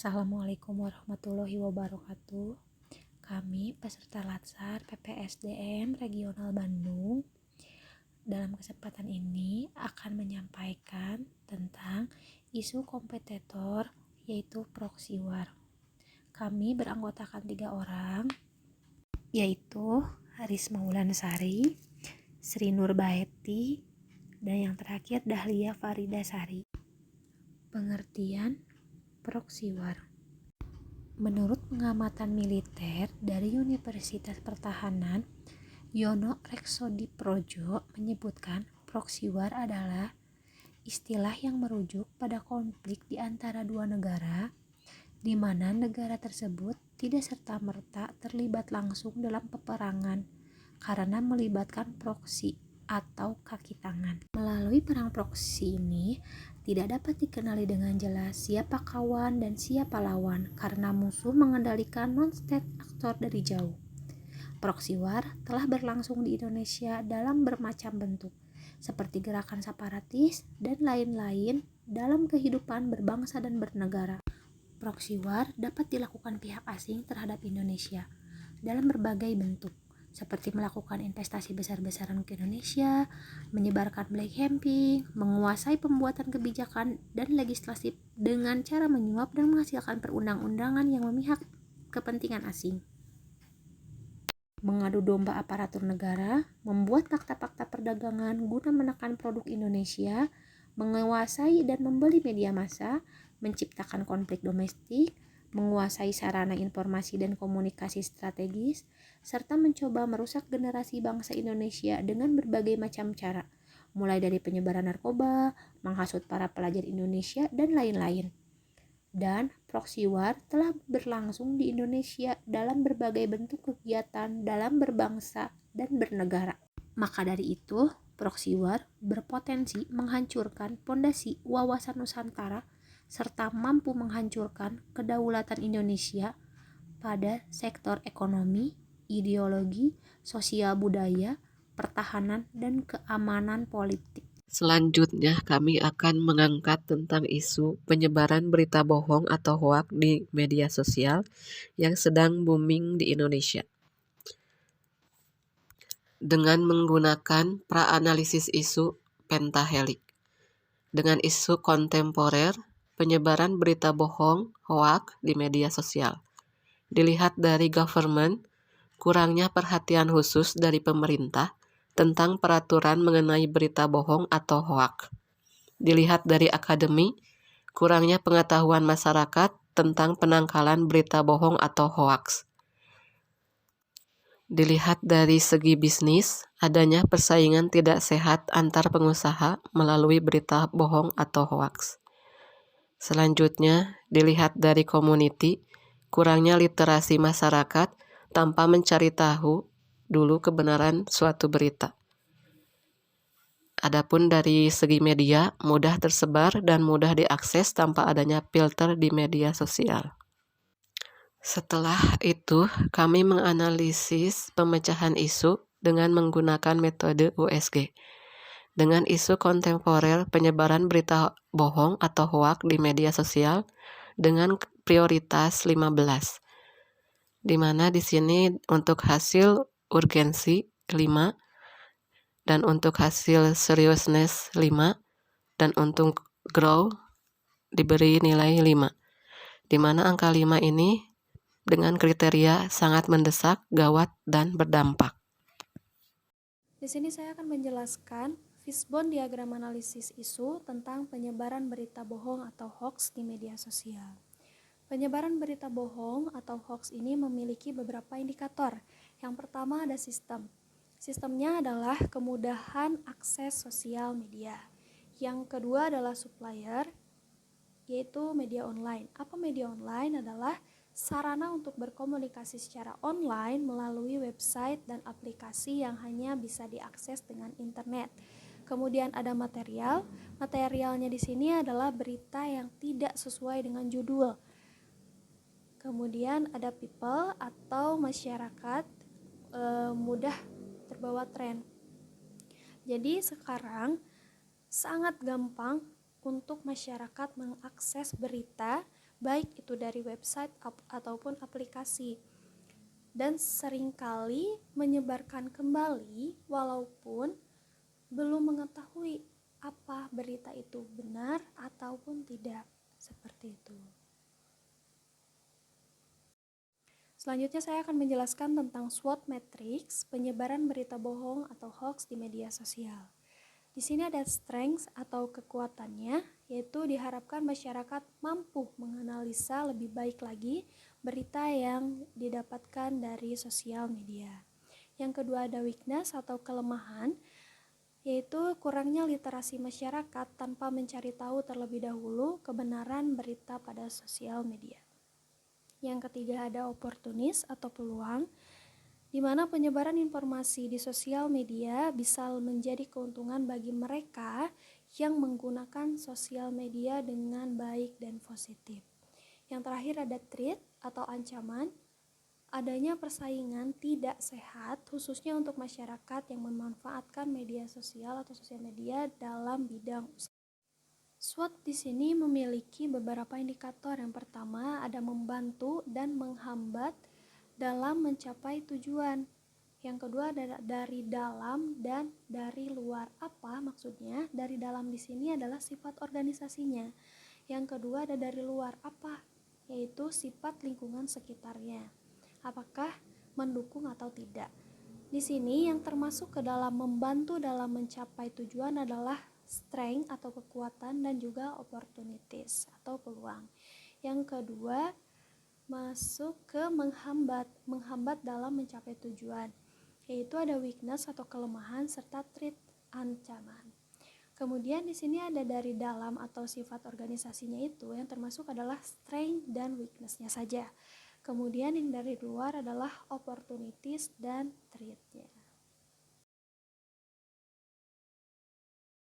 Assalamualaikum warahmatullahi wabarakatuh. Kami peserta Latsar PPSDM Regional Bandung dalam kesempatan ini akan menyampaikan tentang isu kompetitor yaitu proxy war. Kami beranggotakan 3 orang, yaitu Risma Wulansari, Sri Nurbaeti, dan yang terakhir Dahlia Faridasari. Pengertian proxy war. Menurut pengamatan militer dari Universitas Pertahanan, Yono Reksodiprojo menyebutkan proxy war adalah istilah yang merujuk pada konflik di antara dua negara, di mana negara tersebut tidak serta-merta terlibat langsung dalam peperangan karena melibatkan proksi atau kaki tangan. Melalui perang proksi ini, tidak dapat dikenali dengan jelas siapa kawan dan siapa lawan karena musuh mengendalikan non-state aktor dari jauh. Proxy war telah berlangsung di Indonesia dalam bermacam bentuk, seperti gerakan separatis dan lain-lain dalam kehidupan berbangsa dan bernegara. Proxy war dapat dilakukan pihak asing terhadap Indonesia dalam berbagai bentuk, seperti melakukan investasi besar-besaran ke Indonesia, menyebarkan black campaign, menguasai pembuatan kebijakan dan legislasi dengan cara menyuap dan menghasilkan perundang-undangan yang memihak kepentingan asing, mengadu domba aparatur negara, membuat fakta-fakta perdagangan guna menekan produk Indonesia, menguasai dan membeli media massa, menciptakan konflik domestik, menguasai sarana informasi dan komunikasi strategis, serta mencoba merusak generasi bangsa Indonesia dengan berbagai macam cara, mulai dari penyebaran narkoba, menghasut para pelajar Indonesia, dan lain-lain. Dan proxy war telah berlangsung di Indonesia dalam berbagai bentuk kegiatan dalam berbangsa dan bernegara. Maka dari itu, proxy war berpotensi menghancurkan pondasi wawasan Nusantara serta mampu menghancurkan kedaulatan Indonesia pada sektor ekonomi, ideologi, sosial budaya, pertahanan, dan keamanan politik. Selanjutnya, kami akan mengangkat tentang isu penyebaran berita bohong atau hoak di media sosial yang sedang booming di Indonesia. Dengan menggunakan pra-analisis isu pentahelik. Dengan isu kontemporer, penyebaran berita bohong, hoak di media sosial. Dilihat dari government, kurangnya perhatian khusus dari pemerintah tentang peraturan mengenai berita bohong atau hoak. Dilihat dari akademi, kurangnya pengetahuan masyarakat tentang penangkalan berita bohong atau hoaks. Dilihat dari segi bisnis, adanya persaingan tidak sehat antar pengusaha melalui berita bohong atau hoaks. Selanjutnya, dilihat dari community, kurangnya literasi masyarakat tanpa mencari tahu dulu kebenaran suatu berita. Adapun dari segi media, mudah tersebar dan mudah diakses tanpa adanya filter di media sosial. Setelah itu, kami menganalisis pemecahan isu dengan menggunakan metode USG. Dengan isu kontemporer penyebaran berita bohong atau hoak di media sosial dengan prioritas 15. Di mana di sini untuk hasil urgensi 5 dan untuk hasil seriousness 5 dan untuk grow diberi nilai 5. Di mana angka 5 ini dengan kriteria sangat mendesak, gawat, dan berdampak. Di sini saya akan menjelaskan fishbone diagram analisis isu tentang penyebaran berita bohong atau hoax di media sosial. Penyebaran berita bohong atau hoax ini memiliki beberapa indikator. Yang pertama ada sistem. Sistemnya adalah kemudahan akses sosial media. Yang kedua adalah supplier, yaitu media online. Apa media online? Adalah sarana untuk berkomunikasi secara online melalui website dan aplikasi yang hanya bisa diakses dengan internet. Kemudian ada material. Materialnya di sini adalah berita yang tidak sesuai dengan judul. Kemudian ada people atau masyarakat mudah terbawa tren. Jadi sekarang sangat gampang untuk masyarakat mengakses berita baik itu dari website ataupun aplikasi, dan seringkali menyebarkan kembali walaupun belum mengetahui apa berita itu benar ataupun tidak, seperti itu. Selanjutnya saya akan menjelaskan tentang SWOT matrix, penyebaran berita bohong atau hoax di media sosial. Di sini ada strengths atau kekuatannya, yaitu diharapkan masyarakat mampu menganalisa lebih baik lagi berita yang didapatkan dari sosial media. Yang kedua ada weakness atau kelemahan, yaitu kurangnya literasi masyarakat tanpa mencari tahu terlebih dahulu kebenaran berita pada sosial media. Yang ketiga ada opportunis atau peluang, di mana penyebaran informasi di sosial media bisa menjadi keuntungan bagi mereka yang menggunakan sosial media dengan baik dan positif. Yang terakhir ada threat atau ancaman, adanya persaingan tidak sehat khususnya untuk masyarakat yang memanfaatkan media sosial atau sosial media dalam bidang usaha. SWOT di sini memiliki beberapa indikator. Yang pertama ada membantu dan menghambat dalam mencapai tujuan. Yang kedua ada dari dalam dan dari luar. Apa maksudnya? Dari dalam di sini adalah sifat organisasinya. Yang kedua ada dari luar. Apa? Yaitu sifat lingkungan sekitarnya. Apakah mendukung atau tidak? Di sini yang termasuk ke dalam membantu dalam mencapai tujuan adalah strength atau kekuatan dan juga opportunities atau peluang. Yang kedua masuk ke menghambat dalam mencapai tujuan, yaitu ada weakness atau kelemahan serta threat ancaman. Kemudian di sini ada dari dalam atau sifat organisasinya, itu yang termasuk adalah strength dan weakness-nya saja. Kemudian yang dari luar adalah opportunities dan threat-nya.